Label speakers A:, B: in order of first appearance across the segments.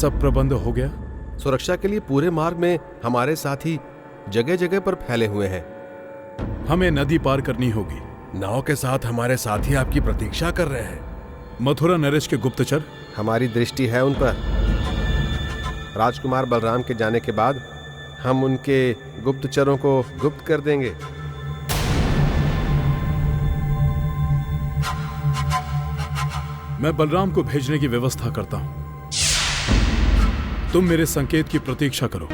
A: सब प्रबंध हो गया?
B: सुरक्षा के लिए पूरे मार्ग में हमारे साथी जगह जगह पर फैले हुए हैं।
A: हमें नदी पार करनी होगी।
B: नाव के साथ हमारे साथी आपकी प्रतीक्षा कर रहे हैं।
A: मथुरा नरेश के गुप्तचर?
B: हमारी दृष्टि है उन पर। राजकुमार बलराम के जाने के बाद हम उनके गुप्तचरों को गुप्त कर देंगे।
A: मैं बलराम को भेजने की व्यवस्था करता हूं। तुम मेरे संकेत की प्रतीक्षा करो।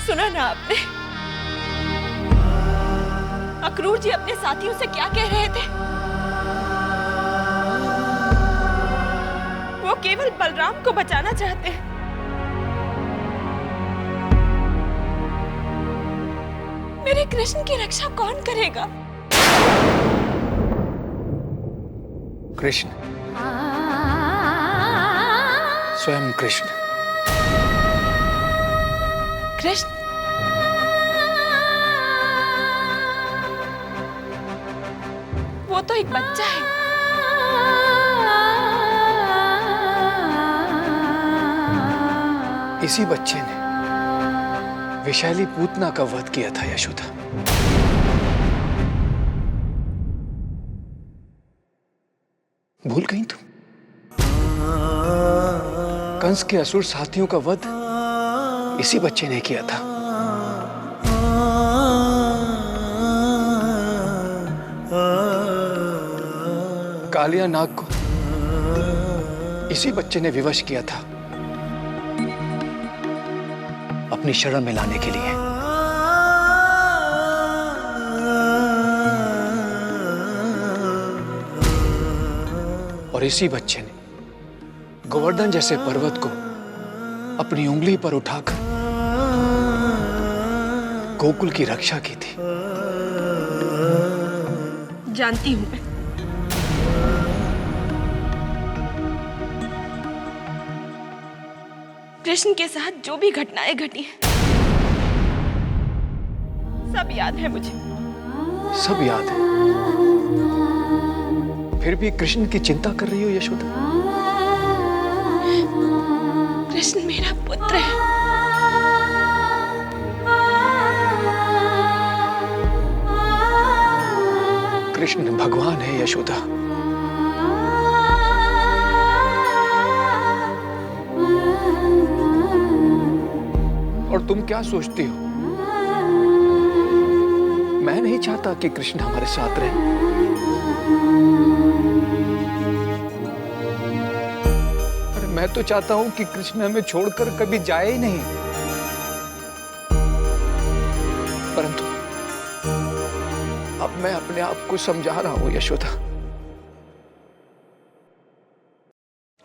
C: सुना ना आपने? अक्रूर जी अपने साथियों से क्या कह रहे थे? वो केवल बलराम को बचाना चाहते हैं। मेरे कृष्ण की रक्षा कौन करेगा?
D: कृष्ण, स्वयं कृष्ण।
C: कृष्ण? वो तो एक बच्चा है।
D: इसी बच्चे ने विशाली पूतना का वध किया था यशोदा। भूल गई तुम? कंस के असुर साथियों का वध इसी बच्चे ने किया था। कालिया नाग को इसी बच्चे ने विवश किया था अपनी शरण में लाने के लिए। और इसी बच्चे ने गोवर्धन जैसे पर्वत को अपनी उंगली पर उठाकर गोकुल की रक्षा की थी।
C: जानती हूं मैं। कृष्ण के साथ जो भी घटनाएं घटी हैं, सब याद है मुझे।
D: सब याद है? फिर भी कृष्ण की चिंता कर रही हो यशोदा?
C: कृष्ण मेरा पुत्र है।
D: कृष्ण भगवान है यशोदा। और तुम क्या सोचती हो? मैं नहीं चाहता कि कृष्ण हमारे साथ रहे। अरे मैं तो चाहता हूं कि कृष्ण हमें छोड़कर कभी जाए ही नहीं। परंतु अब मैं अपने आप को समझा रहा हूं यशोदा।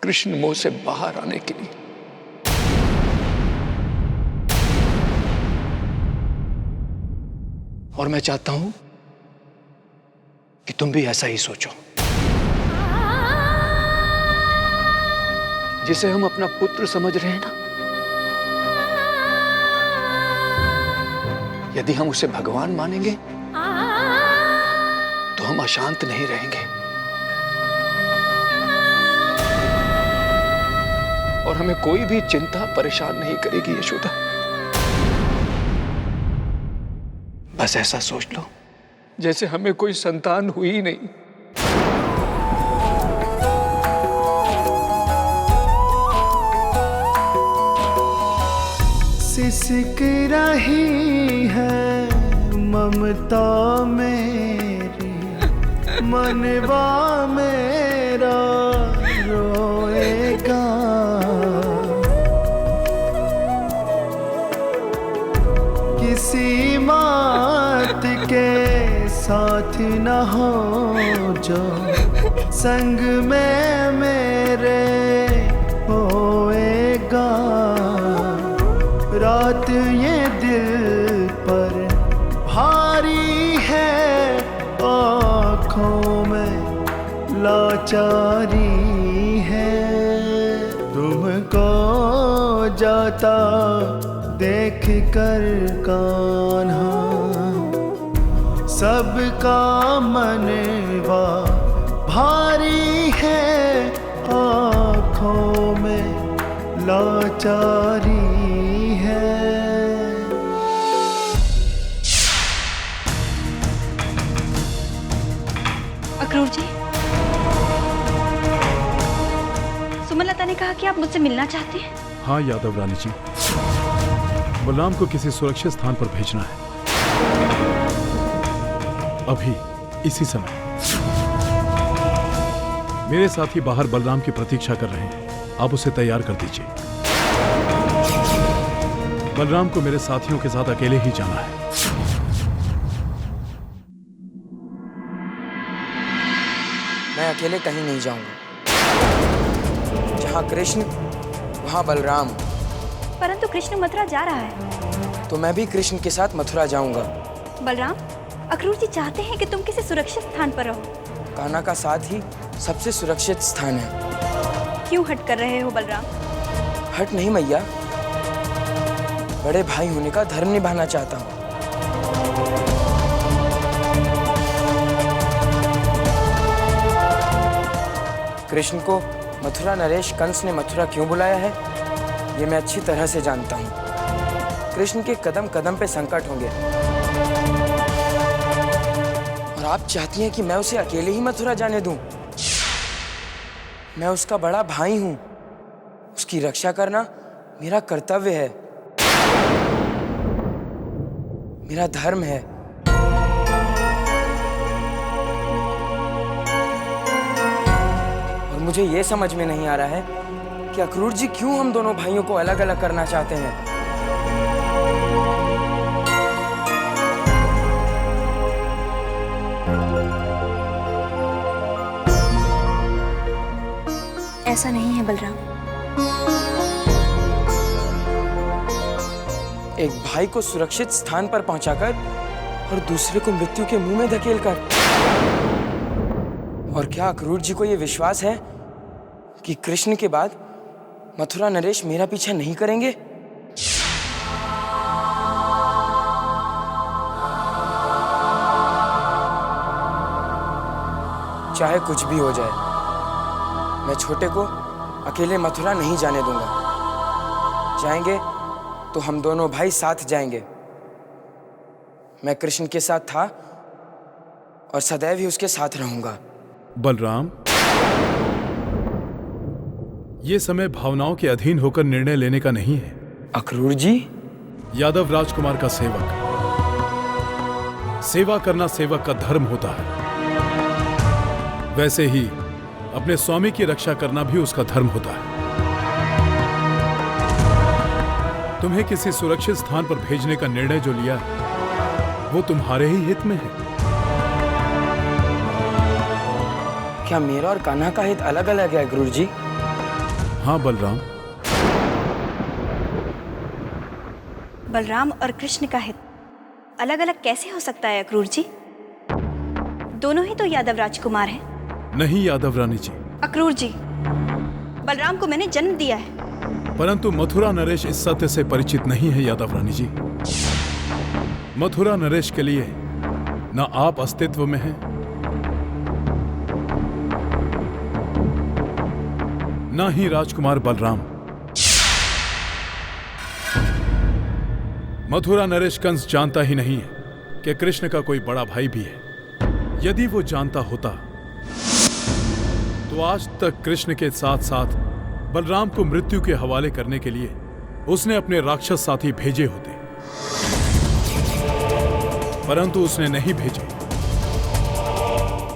D: कृष्ण मोह से बाहर आने के लिए और मैं चाहता हूं कि तुम भी ऐसा ही सोचो। जिसे हम अपना पुत्र समझ रहे हैं ना, यदि हम उसे भगवान मानेंगे तो हम अशांत नहीं रहेंगे और हमें कोई भी चिंता परेशान नहीं करेगी यशोदा। बस ऐसा सोच लो जैसे हमें कोई संतान हुई ही नहीं।
E: सिसक रही है ममता मेरी, मनवा मेरा रोएगा। साथ न हो जो संग में मेरे होएगा। रात ये दिल पर भारी है, आँखों में लाचारी है। तुमको जाता देख कर कान्हा, सबका मनवा भारी है, आँखों में लाचारी है।
F: अक्रूर जी, सुमलता ने कहा कि आप मुझसे मिलना चाहते हैं।
A: हाँ यादव रानी जी, बलराम को किसी सुरक्षित स्थान पर भेजना है, अभी इसी समय। मेरे साथी बाहर बलराम की प्रतीक्षा कर रहे हैं, आप उसे तैयार कर दीजिए। बलराम को मेरे साथियों के साथ अकेले ही जाना है।
G: मैं अकेले कहीं नहीं जाऊंगा। जहां कृष्ण वहां बलराम।
F: परंतु कृष्ण मथुरा जा रहा है।
G: तो मैं भी कृष्ण के साथ मथुरा जाऊंगा।
F: बलराम, अक्रूर जी चाहते हैं कि तुम किसी सुरक्षित स्थान पर रहो।
G: कान्हा का साथ ही सबसे सुरक्षित स्थान है।
F: क्यों हट कर रहे हो बलराम?
G: हट नहीं मैया, बड़े भाई होने का धर्म निभाना चाहता हूँ। कृष्ण को मथुरा नरेश कंस ने मथुरा क्यों बुलाया है, ये मैं अच्छी तरह से जानता हूँ। कृष्ण के कदम कदम पे संकट होंगे और आप चाहती हैं कि मैं उसे अकेले ही मथुरा जाने दूं। मैं उसका बड़ा भाई हूं, उसकी रक्षा करना मेरा कर्तव्य है, मेरा धर्म है। और मुझे यह समझ में नहीं आ रहा है कि अक्रूर जी क्यों हम दोनों भाइयों को अलग अलग करना चाहते हैं।
F: ऐसा नहीं है बलराम।
G: एक भाई को सुरक्षित स्थान पर पहुंचाकर और दूसरे को मृत्यु के मुंह में धकेलकर। और क्या अक्रूर जी को यह विश्वास है कि कृष्ण के बाद मथुरा नरेश मेरा पीछा नहीं करेंगे? चाहे कुछ भी हो जाए, मैं छोटे को अकेले मथुरा नहीं जाने दूंगा। जाएंगे तो हम दोनों भाई साथ जाएंगे। मैं कृष्ण के साथ था और सदैव ही उसके साथ रहूंगा।
A: बलराम, ये समय भावनाओं के अधीन होकर निर्णय लेने का नहीं है।
G: अक्रूर जी,
A: यादव राजकुमार का सेवक, सेवा करना सेवक का धर्म होता है, वैसे ही अपने स्वामी की रक्षा करना भी उसका धर्म होता है। तुम्हें किसी सुरक्षित स्थान पर भेजने का निर्णय जो लिया वो तुम्हारे ही हित में है।
G: क्या मेरा और कान्हा का हित अलग अलग है अक्रूर जी?
A: हाँ बलराम।
F: बलराम और कृष्ण का हित अलग अलग कैसे हो सकता है अक्रूर जी? दोनों ही तो यादव राजकुमार हैं।
A: नहीं यादव रानी जी।
F: अक्रूर जी, बलराम को मैंने जन्म दिया है।
A: परंतु मथुरा नरेश इस सत्य से परिचित नहीं है यादव रानी जी। मथुरा नरेश के लिए न आप अस्तित्व में हैं, न ही राजकुमार बलराम। मथुरा नरेश कंस जानता ही नहीं है कि कृष्ण का कोई बड़ा भाई भी है। यदि वो जानता होता तो आज तक कृष्ण के साथ साथ बलराम को मृत्यु के हवाले करने के लिए उसने अपने राक्षस साथी भेजे होते, परंतु उसने नहीं भेजे,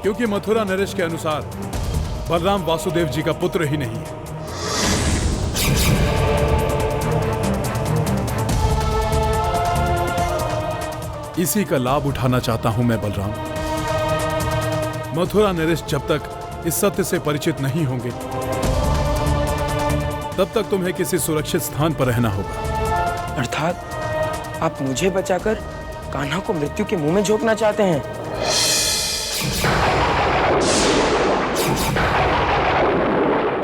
A: क्योंकि मथुरा नरेश के अनुसार बलराम वासुदेव जी का पुत्र ही नहीं है। इसी का लाभ उठाना चाहता हूं मैं बलराम। मथुरा नरेश जब तक इस सत्य से परिचित नहीं होंगे तब तक तुम्हें किसी सुरक्षित स्थान पर रहना होगा।
G: अर्थात आप मुझे बचाकर कान्हा को मृत्यु के मुंह में झोंकना चाहते हैं?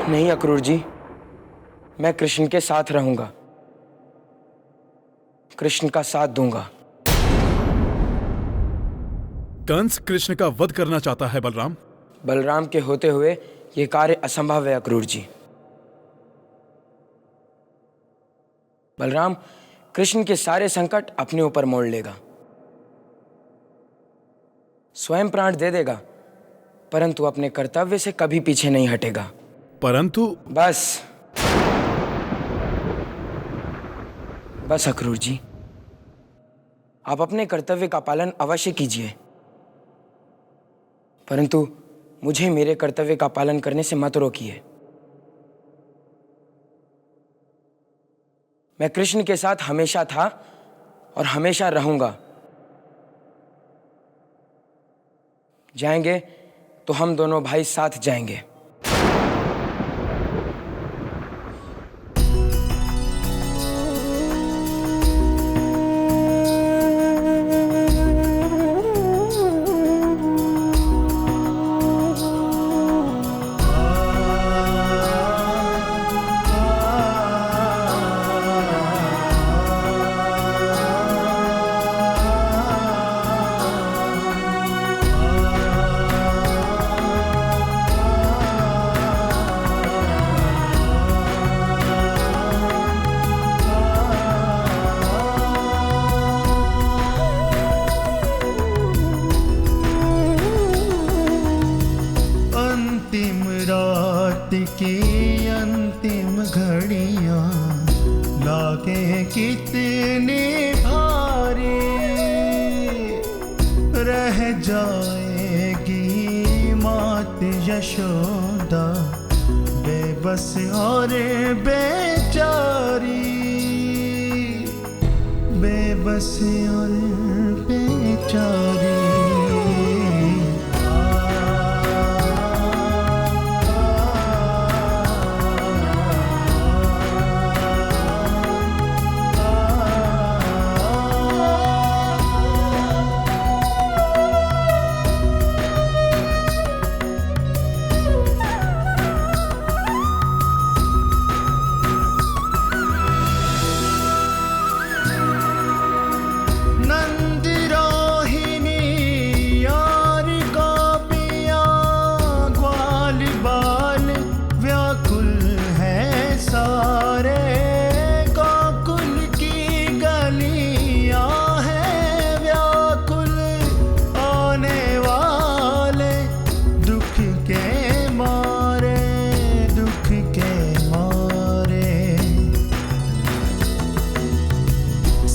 G: नहीं अक्रूर जी, मैं कृष्ण के साथ रहूंगा, कृष्ण का साथ दूंगा।
A: कंस कृष्ण का वध करना चाहता है बलराम।
G: बलराम के होते हुए यह कार्य असंभव है अक्रूर जी। बलराम कृष्ण के सारे संकट अपने ऊपर मोड़ लेगा, स्वयं प्राण दे देगा, परंतु अपने कर्तव्य से कभी पीछे नहीं हटेगा।
A: परंतु
G: बस अक्रूर जी, आप अपने कर्तव्य का पालन अवश्य कीजिए, परंतु मुझे मेरे कर्तव्य का पालन करने से मत रोकिए। मैं कृष्ण के साथ हमेशा था और हमेशा रहूंगा। जाएंगे तो हम दोनों भाई साथ जाएंगे।
E: की अंतिम घड़ियां लागे कितनी भारी, रह जाएगी मात यशोदा बेबस और बेचारी, बेबस और बेचारी।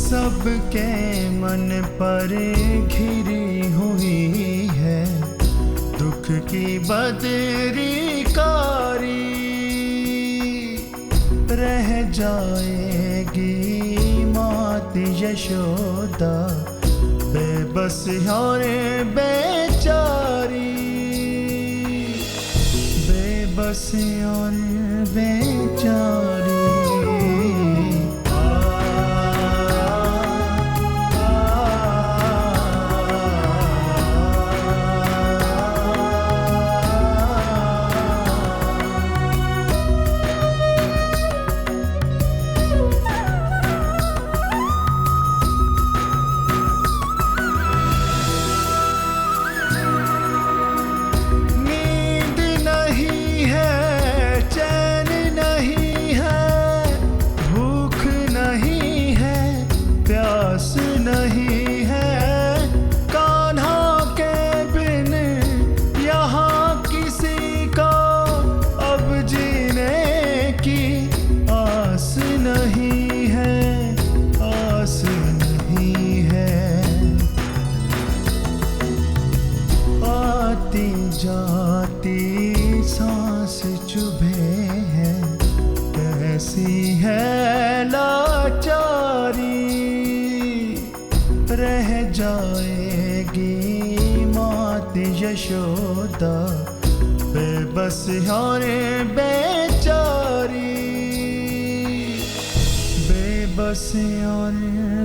E: सबके मन पर घिरी हुई है दुख की बदरी कारी, रह जाएगी मात यशोदा बेबस और बेचारी, बेबस और बेचारी। नहीं है कान्हा के बिन यहाँ किसी को अब जीने की आस नहीं है, आस नहीं है। आती जाती सांस चुभे है कैसी है लाचारी, रह जाएगी मात यशोदा यशोदा बेबस और बेचारी, बेबस और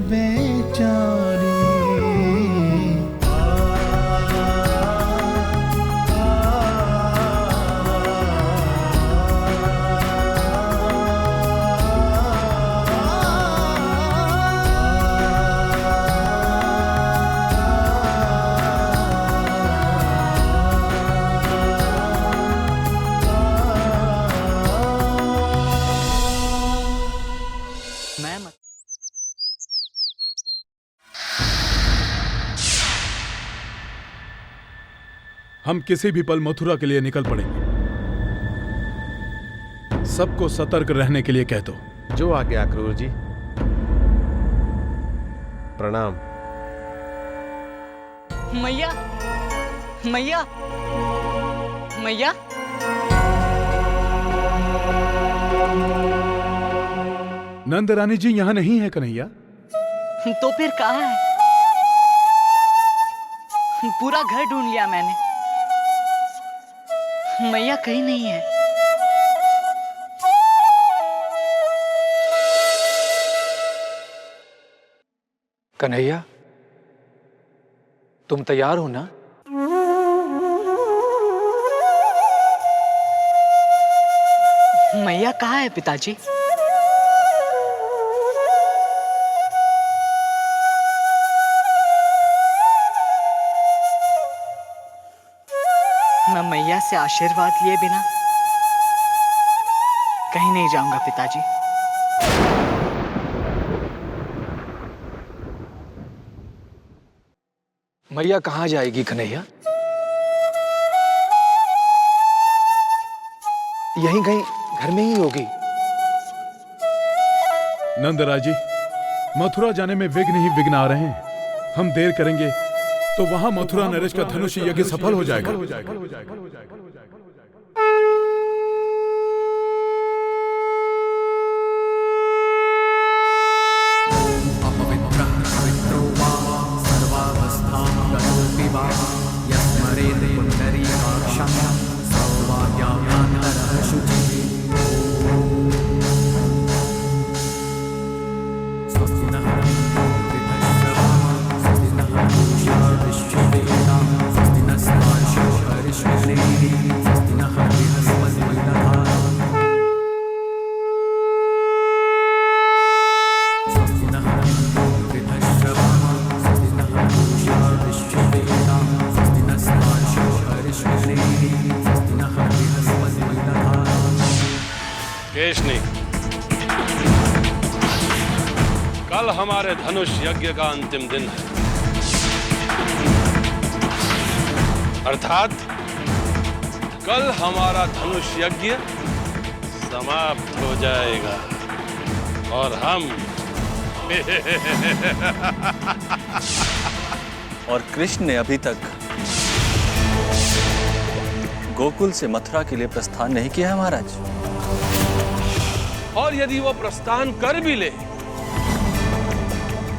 E: बेचारी।
A: हम किसी भी पल मथुरा के लिए निकल पड़ेंगे। सबको सतर्क रहने के लिए कह दो।
B: जो आ गया अक्रूर जी। प्रणाम।
H: मैया, मैया, मैया।
A: नंद रानी जी यहाँ नहीं है कन्हैया।
H: तो फिर कहाँ है? पूरा घर ढूंढ लिया मैंने, मैया कहीं नहीं है।
D: कन्हैया, तुम तैयार हो ना?
H: मैया कहाँ है पिताजी? मैं मैया से आशीर्वाद लिए बिना कहीं नहीं जाऊंगा पिताजी।
D: मैया कहाँ जाएगी कन्हैया? यहीं कहीं घर में ही होगी।
A: नंदराज जी, मथुरा जाने में विघ्न ही विघ्न आ रहे हैं। हम देर करेंगे तो वहां मथुरा नरेश का धनुष यज्ञ सफल हो जाएगा।
I: कल हमारे धनुष यज्ञ का अंतिम दिन है, अर्थात कल हमारा धनुष यज्ञ समाप्त हो जाएगा और हम
J: और कृष्ण ने अभी तक गोकुल से मथुरा के लिए प्रस्थान नहीं किया है महाराज।
I: और यदि वो प्रस्थान कर भी ले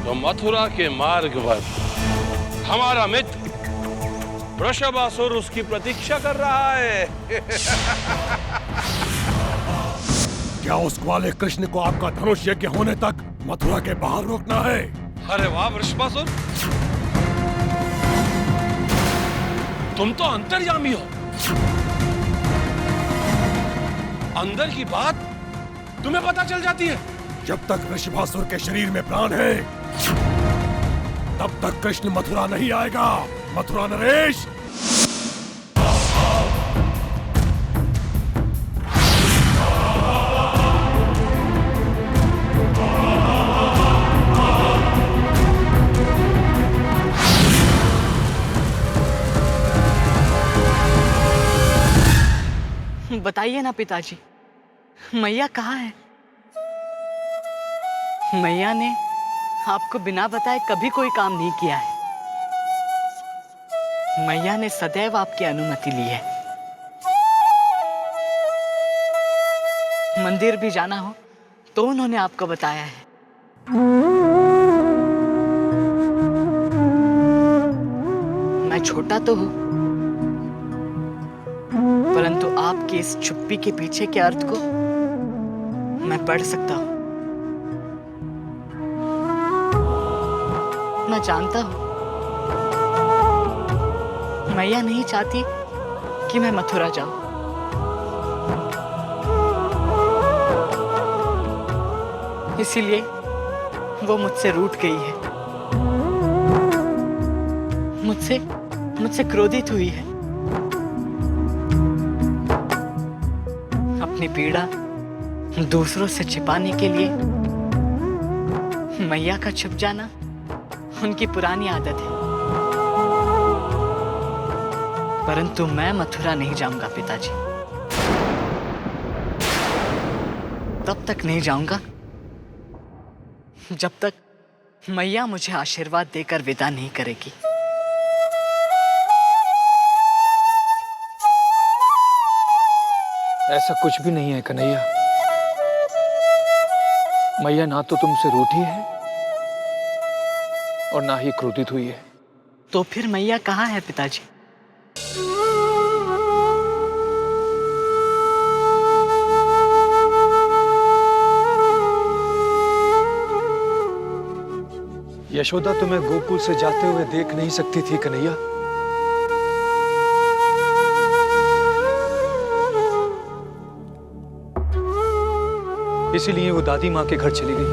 I: तो मथुरा के मार्ग पर हमारा मित्र वृषभासुर उसकी प्रतीक्षा कर रहा है।
K: क्या उस ग्वाले कृष्ण को आपका धनुष यज्ञ होने तक मथुरा के बाहर रोकना है?
I: अरे वाह वृषभासुर, तुम तो अंतर्यामी हो। अंदर की बात तुम्हें पता चल जाती है।
K: जब तक वृषभासुर के शरीर में प्राण है तब तक कृष्ण मथुरा नहीं आएगा। मथुरा नरेश,
H: बताइए ना पिताजी, मैया कहाँ है? मैया ने आपको बिना बताए कभी कोई काम नहीं किया है। मैया ने सदैव आपकी अनुमति ली है। मंदिर भी जाना हो तो उन्होंने आपको बताया है। मैं छोटा तो हूं परंतु आपकी इस चुप्पी के पीछे के अर्थ को मैं पढ़ सकता हूं। मैं जानता हूं मैया नहीं चाहती कि मैं मथुरा जाऊं। इसीलिए वो मुझसे रूठ गई है, मुझसे क्रोधित हुई है। अपनी पीड़ा दूसरों से छिपाने के लिए मैया का छुप जाना उनकी पुरानी आदत है। परंतु मैं मथुरा नहीं जाऊंगा पिताजी। तब तक नहीं जाऊंगा जब तक मैया मुझे आशीर्वाद देकर विदा नहीं करेगी।
D: ऐसा कुछ भी नहीं है कन्हैया। मैया ना तो तुमसे रूठी है और ना ही क्रोधित हुई है।
H: तो फिर मैया कहाँ है पिताजी?
D: यशोदा तुम्हें गोकुल से जाते हुए देख नहीं सकती थी कन्हैया। इसीलिए वो दादी माँ के घर चली गई।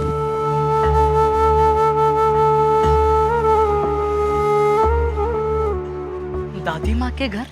H: दादी माँ के घर?